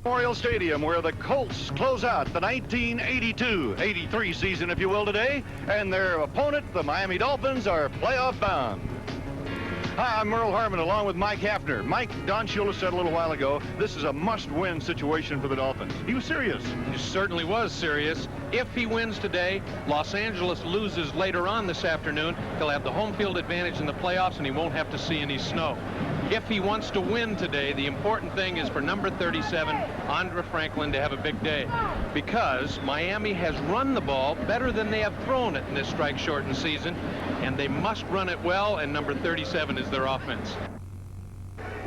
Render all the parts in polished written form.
Memorial Stadium, where the Colts close out the 1982-83 season, if you will, today, and their opponent, the Miami Dolphins, are playoff bound. Hi, I'm Merle Harmon, along with Mike Hafner. Mike, Don Shula said a little while ago, this is a must-win situation for the Dolphins. He was serious. He certainly was serious. If he wins today, Los Angeles loses later on this afternoon. He'll have the home field advantage in the playoffs, and he won't have to see any snow. If he wants to win today, the important thing is for number 37, Andre Franklin, to have a big day, because Miami has run the ball better than they have thrown it in this strike-shortened season, and they must run it well, and number 37 is their offense.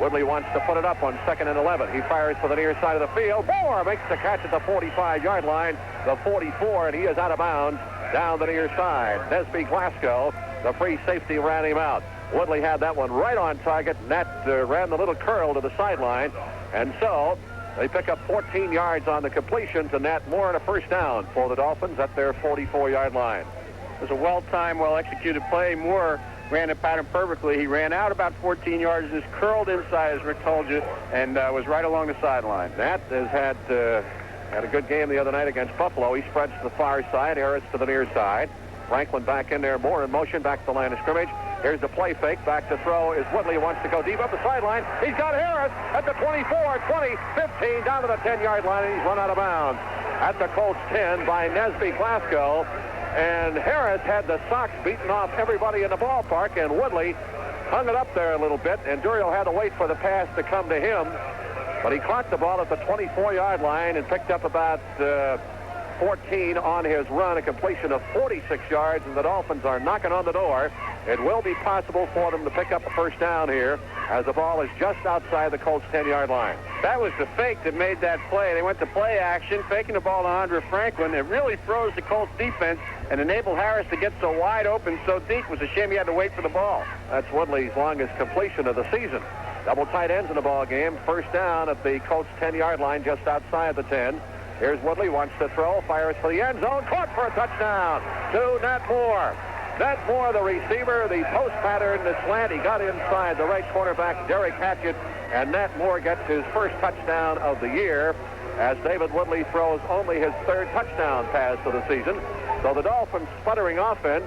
Woodley wants to put it up on 2nd and 11. He fires for the near side of the field. Moore makes the catch at the 45-yard line, the 44, and he is out of bounds down the near side. Nesby Glasgow, the free safety, ran him out. Woodley had that one right on target. Nat ran the little curl to the sideline, and so they pick up 14 yards on the completion to Nat Moore, and a first down for the Dolphins at their 44-yard line. It was a well-timed, well-executed play. Moore ran the pattern perfectly. He ran out about 14 yards, just curled inside, as Rick told you, and was right along the sideline. Nat has had a good game the other night against Buffalo. He spreads to the far side, Harris to the near side. Franklin back in there, Moore in motion, back to the line of scrimmage. Here's the play fake. Back to throw is Woodley. Wants to go deep up the sideline. He's got Harris at the 24, 20, 15, down to the 10-yard line, and he's run out of bounds at the Colts 10 by Nesby Glasgow. And Harris had the socks beaten off everybody in the ballpark, and Woodley hung it up there a little bit, and Duriel had to wait for the pass to come to him. But he clocked the ball at the 24-yard line and picked up about 14 on his run, a completion of 46 yards, and the Dolphins are knocking on the door. It will be possible for them to pick up a first down here as the ball is just outside the Colts 10-yard line. That was the fake that made that play. They went to play action, faking the ball to Andre Franklin. It really froze the Colts defense and enabled Harris to get so wide open, so deep. It was a shame he had to wait for the ball. That's Woodley's longest completion of the season. Double tight ends in the ball game. First down at the Colts 10-yard line, just outside the 10. Here's Woodley, wants to throw, fires for the end zone, caught for a touchdown to Nat Moore. Nat Moore, the receiver, the post pattern, the slant. He got inside the right cornerback, Derek Hatchett, and Nat Moore gets his first touchdown of the year as David Woodley throws only his third touchdown pass of the season. So the Dolphins' sputtering offense,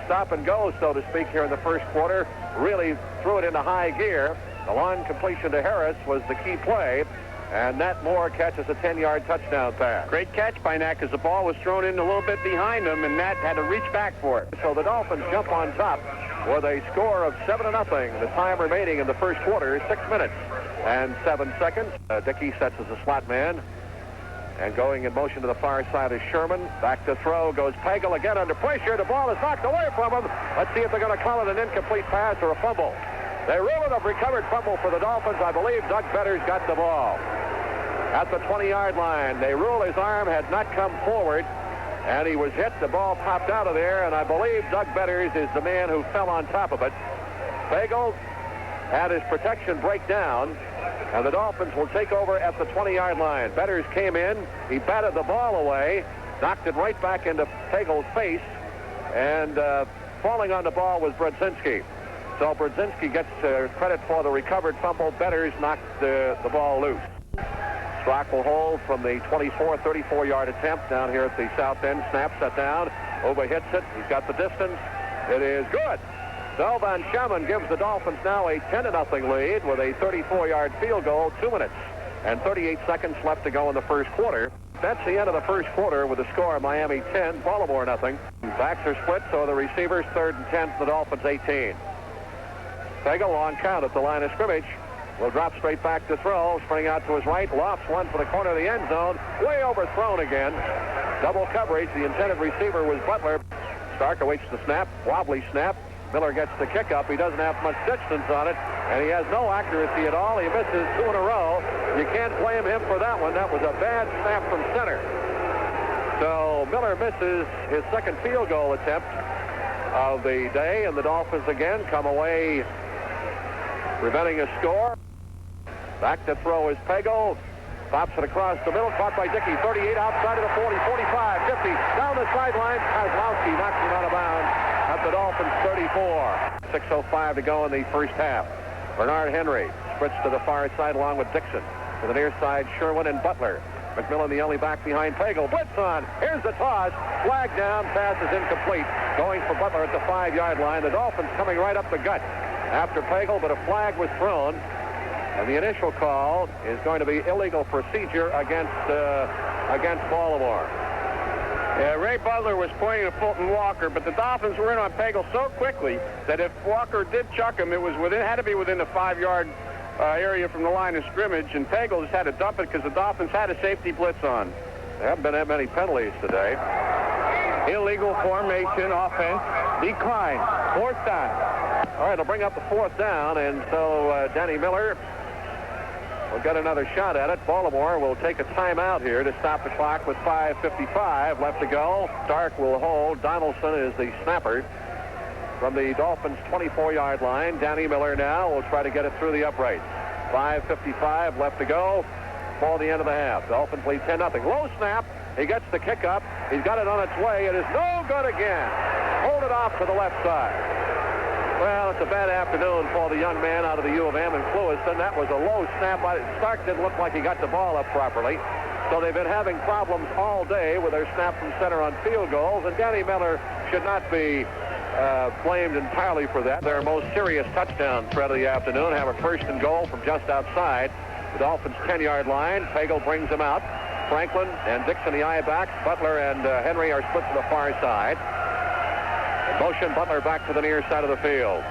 stop and go, so to speak, here in the first quarter, really threw it into high gear. The long completion to Harris was the key play, and Nat Moore catches a 10-yard touchdown pass. Great catch by Nat, because the ball was thrown in a little bit behind him, and Nat had to reach back for it. So the Dolphins jump on top with a score of 7-0. The time remaining in the first quarter is 6 minutes and 7 seconds. Dickey sets as a slot man, and going in motion to the far side is Sherman. Back to throw goes Pagel again under pressure. The ball is knocked away from him. Let's see if they're going to call it an incomplete pass or a fumble. They rule it a recovered fumble for the Dolphins. I believe Doug Betters got the ball at the 20-yard line. They rule his arm had not come forward, and he was hit. The ball popped out of there, and I believe Doug Betters is the man who fell on top of it. Pagel had his protection break down, and the Dolphins will take over at the 20-yard line. Betters came in. He batted the ball away, knocked it right back into Pagel's face, and falling on the ball was Brodzinski. So Brodzinski gets credit for the recovered fumble. Betters knocked the ball loose. Strock will hold from the 24, 34-yard attempt down here at the south end. Snap set down. Oba hits it. He's got the distance. It is good. So Van Schamen gives the Dolphins now a 10-0 lead with a 34-yard field goal. 2 minutes and 38 seconds left to go in the first quarter. That's the end of the first quarter with the score: Miami 10, Baltimore nothing. Backs are split, so the receivers 3rd and 10, the Dolphins 18. Pagel on count at the line of scrimmage. Will drop straight back to throw. Spring out to his right. Lofts one for the corner of the end zone. Way overthrown again. Double coverage. The intended receiver was Butler. Stark awaits the snap. Wobbly snap. Miller gets the kick up. He doesn't have much distance on it, and he has no accuracy at all. He misses 2 in a row. You can't blame him for that one. That was a bad snap from center. So Miller misses his second field goal attempt of the day, and the Dolphins again come away preventing a score. Back to throw is Pagel. Pops it across the middle. Caught by Dickey. 38 outside of the 40, 45, 50. Down the sideline. Kozlowski knocks him out of bounds at the Dolphins 34. 6:05 to go in the first half. Bernard Henry splits to the far side along with Dixon. To the near side, Sherwin and Butler. McMillan the only back behind Pagel. Blitz on. Here's the toss. Flag down. Pass is incomplete. Going for Butler at the 5-yard line. The Dolphins coming right up the gut after Pagel, but a flag was thrown. And the initial call is going to be illegal procedure against Baltimore. Yeah, Ray Butler was pointing to Fulton Walker, but the Dolphins were in on Pagel so quickly that if Walker did chuck him, it was had to be within the 5-yard area from the line of scrimmage, and Pagel just had to dump it because the Dolphins had a safety blitz on. There haven't been that many penalties today. Illegal formation offense decline. 4th down. All right, it'll bring up the 4th down, and so Danny Miller will get another shot at it. Baltimore will take a timeout here to stop the clock with 5:55 left to go. Stark will hold. Donaldson is the snapper from the Dolphins' 24-yard line. Danny Miller now will try to get it through the uprights. 5:55 left to go for the end of the half. Dolphins lead 10-0. Low snap. He gets the kick up. He's got it on its way. It is no good again. Hold it off to the left side. Well, it's a bad afternoon for the young man out of the U of M in Clewiston. That was a low snap. Stark didn't look like he got the ball up properly. So they've been having problems all day with their snap from center on field goals, and Danny Miller should not be blamed entirely for that. Their most serious touchdown threat of the afternoon. Have a 1st and goal from just outside the Dolphins' 10-yard line. Pagel brings them out. Franklin and Dixon the eye back. Butler and Henry are split to the far side. Motion Butler back to the near side of the field.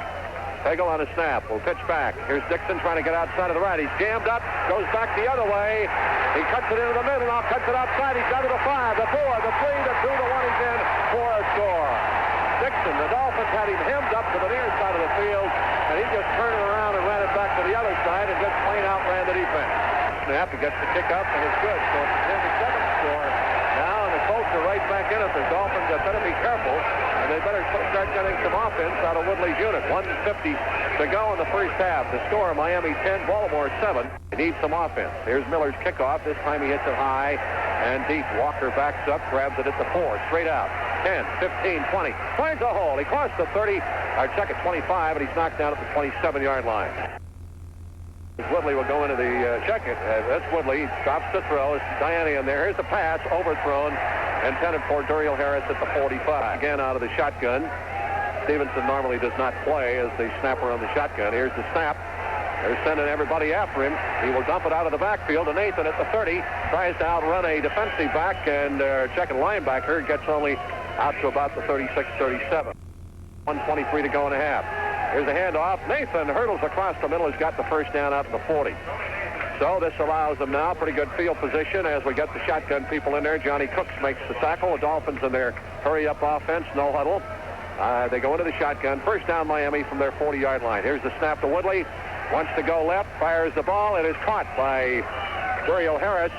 Pagel on a snap. Will pitch back. Here's Dixon trying to get outside of the right. He's jammed up. Goes back the other way. He cuts it into the middle. Now cuts it outside. He's down to the 5, the 4, the 3, the 2, the 1. He's in for a score. Dixon, the Dolphins had him hemmed up to the near side of the field, and he just turned it around and ran it back to the other side and just plain outran the defense. Snap. He gets the kick up, and it's good. So it's a 10-7 score. Now, and the Colts are right back in it. The Dolphins have better be careful, and they better start getting some offense out of Woodley's unit. 1:50 to go in the first half. The score, Miami 10, Baltimore 7. They need some offense. Here's Miller's kickoff. This time he hits it high and deep. Walker backs up, grabs it at the 4, straight out. 10, 15, 20. Finds a hole. He crossed the 30, or check at 25, and he's knocked down at the 27-yard line. Woodley will go into the check it. That's Woodley. Drops the throw. It's Diane in there. Here's the pass. Overthrown. Intended for Duriel Harris at the 45. Again out of the shotgun. Stevenson normally does not play as the snapper on the shotgun. Here's the snap. They're sending everybody after him. He will dump it out of the backfield. And Nathan at the 30 tries to outrun a defensive back, and checking linebacker gets only out to about the 36-37. 1:23 to go in a half. Here's a handoff. Nathan hurdles across the middle. Has got the first down out to the 40. So this allows them now pretty good field position as we get the shotgun people in there. Johnny Cooks makes the tackle. The Dolphins in their hurry-up offense, no huddle. They go into the shotgun. First down Miami from their 40-yard line. Here's the snap to Woodley. Wants to go left. Fires the ball. It is caught by Duriel Harris.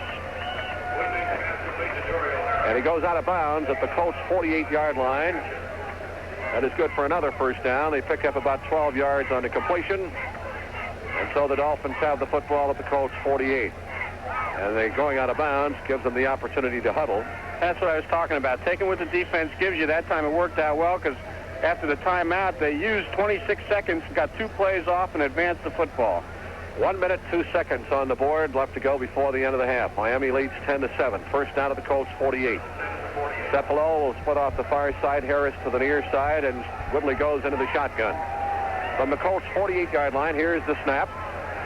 And he goes out of bounds at the Colts' 48-yard line. That is good for another first down. They pick up about 12 yards on the completion. And so the Dolphins have the football at the Colts' 48. And they going out of bounds gives them the opportunity to huddle. That's what I was talking about. Taking what the defense gives you. That time it worked out well because after the timeout, they used 26 seconds, got 2 plays off, and advanced the football. 1 minute, 2 seconds on the board left to go before the end of the half. Miami leads 10-7. First down at the Colts' 48. Cepolo will split off the far side, Harris to the near side, and Woodley goes into the shotgun. From the Colts' 48-yard line, here's the snap.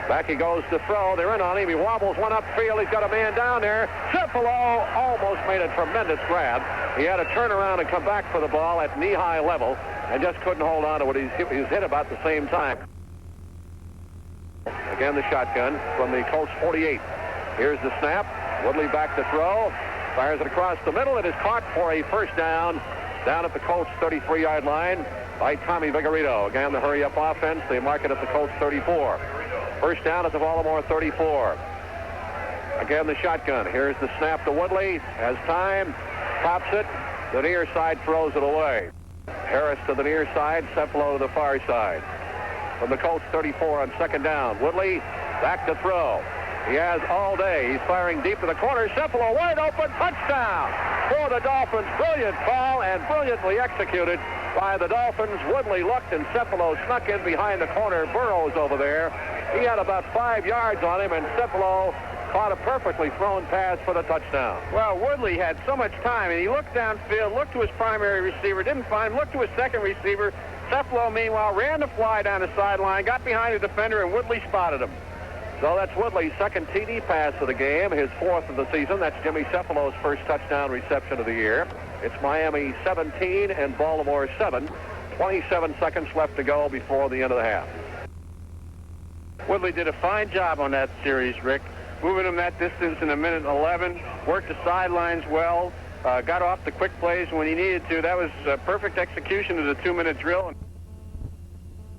Back he goes to throw. They're in on him. He wobbles one upfield. He's got a man down there. Cepolo almost made a tremendous grab. He had to turn around and come back for the ball at knee-high level and just couldn't hold on to it. He was hit about the same time. Again, the shotgun from the Colts' 48. Here's the snap. Woodley back to throw. Fires it across the middle. It is caught for a first down at the Colts' 33-yard line by Tommy Vigorito. Again, the hurry-up offense. They mark it at the Colts' 34. First down at the Baltimore 34. Again, the shotgun. Here's the snap to Woodley. Has time. Pops it. The near side throws it away. Harris to the near side. Cepolo to the far side. From the Colts' 34 on second down. Woodley back to throw. He has all day. He's firing deep to the corner. Cepolo wide open. Touchdown for the Dolphins. Brilliant call and brilliantly executed by the Dolphins. Woodley looked and Cepolo snuck in behind the corner. Burrows over there. He had about 5 yards on him, and Cepolo caught a perfectly thrown pass for the touchdown. Well, Woodley had so much time, and he looked downfield, looked to his primary receiver, didn't find him, looked to his second receiver. Cephalo, meanwhile, ran the fly down the sideline, got behind the defender, and Woodley spotted him. So that's Woodley's second TD pass of the game, his fourth of the season. That's Jimmy Cephalo's first touchdown reception of the year. It's Miami 17 and Baltimore 7. 27 seconds left to go before the end of the half. Woodley did a fine job on that series, Rick. Moving him that distance in 1:11, worked the sidelines well, got off the quick plays when he needed to. That was perfect execution of the 2-minute drill.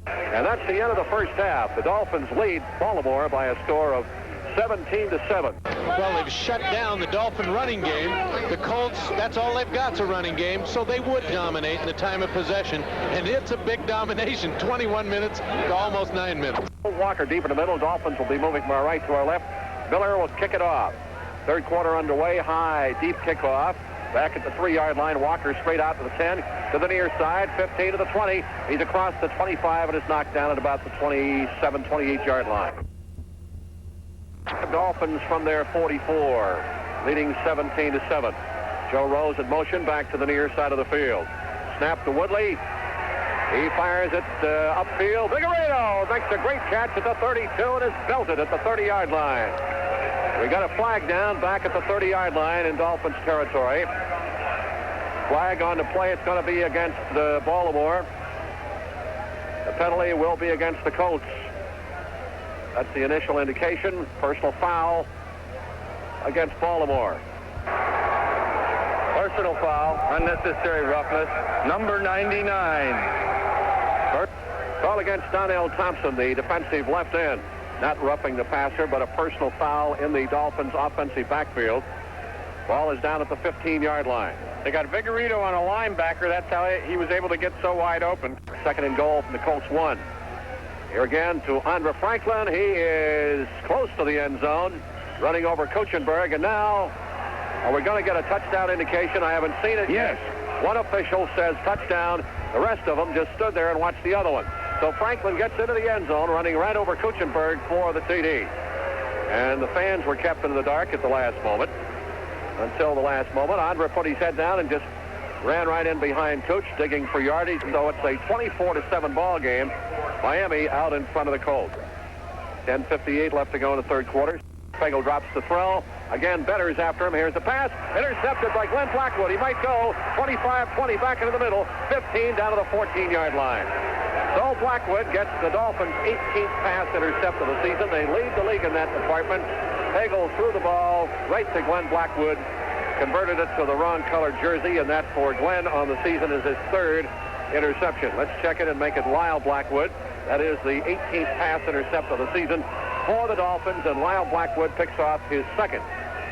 And that's the end of the first half. The Dolphins lead Baltimore by a score of 17-7. Well, they've shut down the Dolphin running game. The Colts, that's all they've got's a running game, so they would dominate in the time of possession. And it's a big domination, 21 minutes to almost 9 minutes. Walker deep in the middle. Dolphins will be moving from our right to our left. Miller will kick it off. Third quarter underway. High, deep kickoff. Back at the 3-yard line. Walker straight out to the 10, to the near side, 15 to the 20. He's across the 25 and is knocked down at about the 27, 28-yard line. Dolphins from their 44, leading 17-7. Joe Rose in motion back to the near side of the field. Snap to Woodley. He fires it upfield. Vigorino makes a great catch at the 32 and is belted at the 30-yard line. We got a flag down back at the 30-yard line in Dolphins territory. Flag on the play. It's going to be against Baltimore. The penalty will be against the Colts. That's the initial indication. Personal foul against Baltimore. Personal foul, unnecessary roughness, number 99. Call against Donnell Thompson, the defensive left end. Not roughing the passer, but a personal foul in the Dolphins' offensive backfield. Ball is down at the 15-yard line. They got Vigorino on a linebacker. That's how he was able to get so wide open. Second and goal from the Colts 1. Here again to Andre Franklin. He is close to the end zone, running over Kuchenberg. And now, are we going to get a touchdown indication? I haven't seen it yet. One official says touchdown. The rest of them just stood there and watched the other one. So Franklin gets into the end zone, running right over Kuchenberg for the TD. And the fans were kept in the dark at the last moment. Until the last moment, Andre put his head down and just ran right in behind Cooch, digging for yardage. So it's a 24-7 ball game. Miami out in front of the Colts. 10:58 left to go in the third quarter. Pagel drops the throw. Again, Better's after him. Here's the pass. Intercepted by Glenn Blackwood. He might go 25-20 back into the middle. 15 down to the 14-yard line. So Blackwood gets the Dolphins' 18th pass intercept of the season. They lead the league in that department. Pagel threw the ball right to Glenn Blackwood. Converted it to the wrong colored jersey, and that for Glenn on the season is his third interception. Let's check it and make it Lyle Blackwood. That is the 18th pass intercept of the season for the Dolphins, and Lyle Blackwood picks off his second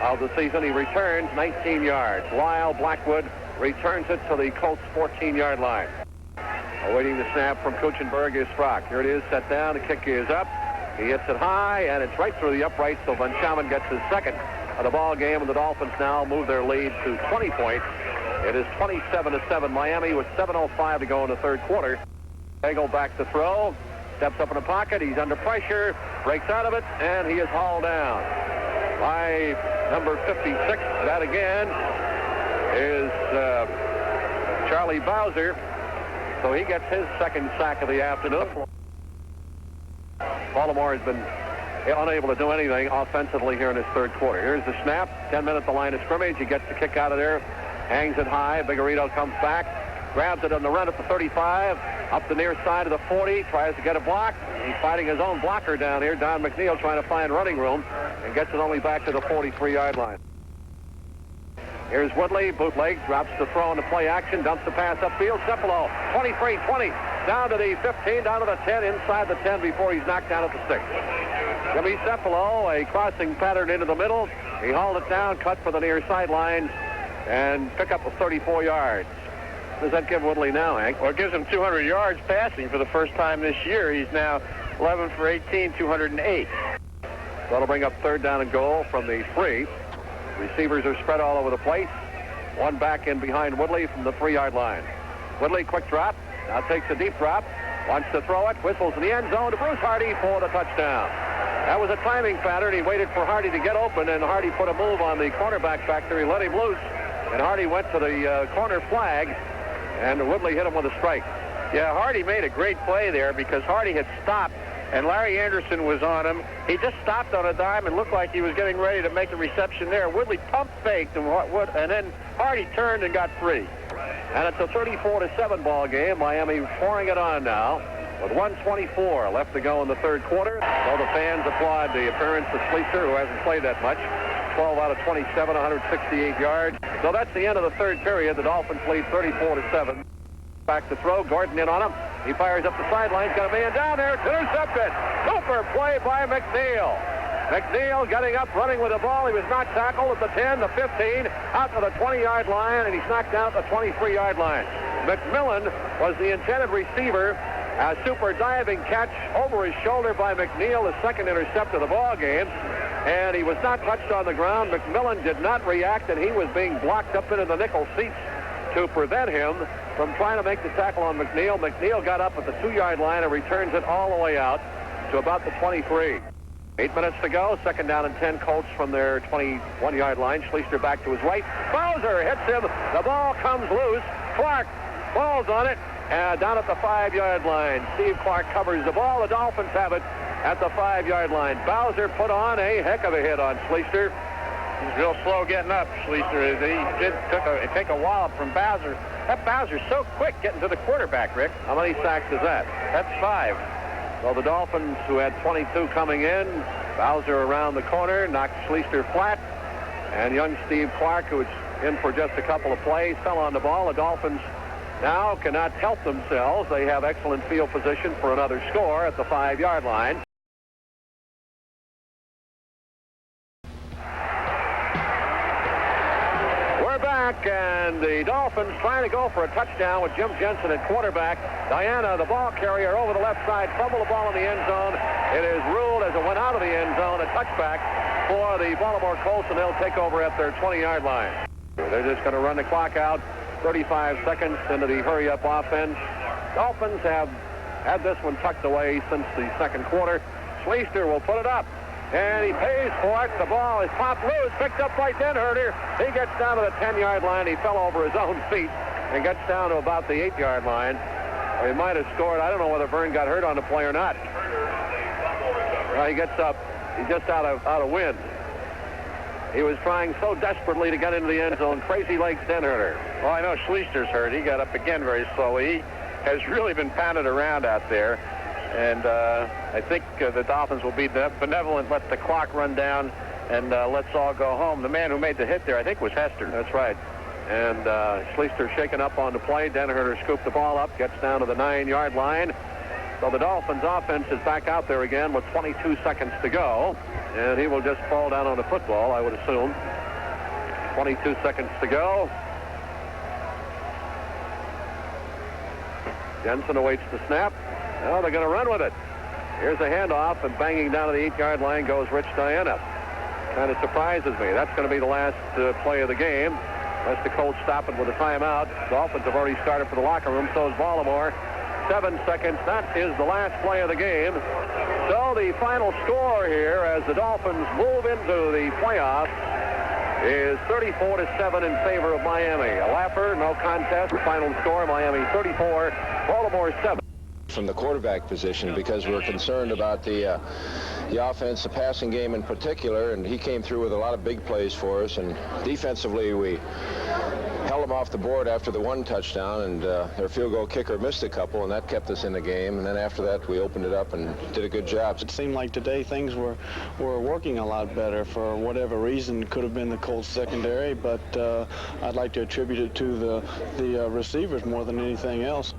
of the season. He returns 19 yards. Lyle Blackwood returns it to the Colts' 14-yard line. Awaiting the snap from Kuchenberg is Frock. Here it is, set down. The kick is up. He hits it high, and it's right through the upright, so Van Schamen gets his second of the ball game, and the Dolphins now move their lead to 20 points. It is 27-7 Miami with 7:05 to go in the third quarter. Pagel back to throw, steps up in the pocket. He's under pressure, breaks out of it, and he is hauled down by number 56. That again is Charlie Bowser. So he gets his second sack of the afternoon. Baltimore has been unable to do anything offensively here in this third quarter. Here's the snap. 10 minutes the line of scrimmage. He gets the kick out of there. Hangs it high. Vigorino comes back. Grabs it on the run at the 35. Up the near side of the 40. Tries to get a block. He's fighting his own blocker down here. Don McNeil trying to find running room. And gets it only back to the 43-yard line. Here's Woodley. Bootleg. Drops the throw into play action. Dumps the pass upfield. Cephalo. 23-20. Down to the 15. Down to the 10. Inside the 10 before he's knocked down at the 6. Jimmy Cephalo, a crossing pattern into the middle. He hauled it down, cut for the near sideline, and pick up a 34 yards. What does that give Woodley now, Hank? Well, it gives him 200 yards passing for the first time this year. He's now 11 for 18, 208. That'll bring up third down and goal from the 3. Receivers are spread all over the place. One back in behind Woodley from the 3-yard line. Woodley, quick drop. Now takes a deep drop. Wants to throw it. Whistles in the end zone to Bruce Hardy for the touchdown. That was a timing pattern. He waited for Hardy to get open, and Hardy put a move on the cornerback back there. He let him loose, and Hardy went to the corner flag, and Woodley hit him with a strike. Yeah, Hardy made a great play there because Hardy had stopped, and Larry Anderson was on him. He just stopped on a dime and looked like he was getting ready to make a reception there. Woodley pump faked, and then Hardy turned and got free. And it's a 34-7 ball game. Miami pouring it on now with 1:24 left to go in the third quarter. So the fans applaud the appearance of Schleicher, who hasn't played that much. 12 out of 27, 168 yards. So that's the end of the third period. The Dolphins lead 34-7. Back to throw. Gordon in on him. He fires up the sidelines. Got a man down there. It's intercepted. Super play by McNeil. McNeil getting up, running with the ball. He was not tackled at the 10, the 15, out to the 20-yard line, and he's knocked down at the 23-yard line. McMillan was the intended receiver. A super diving catch over his shoulder by McNeil, the second intercept of the ball game. And he was not touched on the ground. McMillan did not react, and he was being blocked up into the nickel seats to prevent him from trying to make the tackle on McNeil. McNeil got up at the 2-yard line and returns it all the way out to about the 23. 8 minutes to go. Second down and 10. Colts from their 21-yard line. Schleicher back to his right. Bowser hits him. The ball comes loose. Clark falls on it. Down at the 5-yard line. Steve Clark covers the ball. The Dolphins have it at the 5-yard line. Bowser put on a heck of a hit on Schleicher. He's real slow getting up, Schleicher. He did take a wallop from Bowser. That Bowser's so quick getting to the quarterback, Rick. How many sacks is that? That's 5. So the Dolphins, who had 22 coming in, Bowser around the corner, knocked Schleicher flat. And young Steve Clark, who was in for just a couple of plays, fell on the ball. The Dolphins now cannot help themselves. They have excellent field position for another score at the 5-yard line. Back, and the Dolphins trying to go for a touchdown with Jim Jensen at quarterback. Diana, the ball carrier, over the left side, fumbled the ball in the end zone. It is ruled as it went out of the end zone, a touchback for the Baltimore Colts, and they'll take over at their 20-yard line. They're just going to run the clock out. 35 seconds into the hurry-up offense. Dolphins have had this one tucked away since the second quarter. Schleicher will put it up. And he pays for it. The ball is popped loose, picked up by Denherter. He gets down to the 10-yard line. He fell over his own feet and gets down to about the 8-yard line. He might have scored. I don't know whether Vern got hurt on the play or not. Well, he gets up. He's just out of wind. He was trying so desperately to get into the end zone. Crazy legs Denherter. Well, I know Schleicher's hurt. He got up again very slowly. He has really been pounded around out there. And I think the Dolphins will be benevolent, let the clock run down, and let's all go home. The man who made the hit there, I think, was Hester. That's right. And Schleicher shaken up on the play. Denherter scooped the ball up, gets down to the 9-yard line. So the Dolphins offense is back out there again with 22 seconds to go. And he will just fall down on the football, I would assume. 22 seconds to go. Jensen awaits the snap. Now they're going to run with it. Here's a handoff, and banging down to the 8-yard line goes Rich Diana. Kind of surprises me. That's going to be the last play of the game. Unless the Colts stop it with a timeout. The Dolphins have already started for the locker room, so is Baltimore. 7 seconds. That is the last play of the game. So the final score here as the Dolphins move into the playoffs is 34-7 in favor of Miami. A laugher, no contest. Final score, Miami 34, Baltimore 7. From the quarterback position, because we're concerned about the offense, the passing game in particular, and he came through with a lot of big plays for us. And defensively, we held them off the board after the one touchdown, and their field goal kicker missed a couple, and that kept us in the game. And then after that, we opened it up and did a good job. It seemed like today things were working a lot better. For whatever reason, could have been the Colts secondary, but I'd like to attribute it to the receivers more than anything else.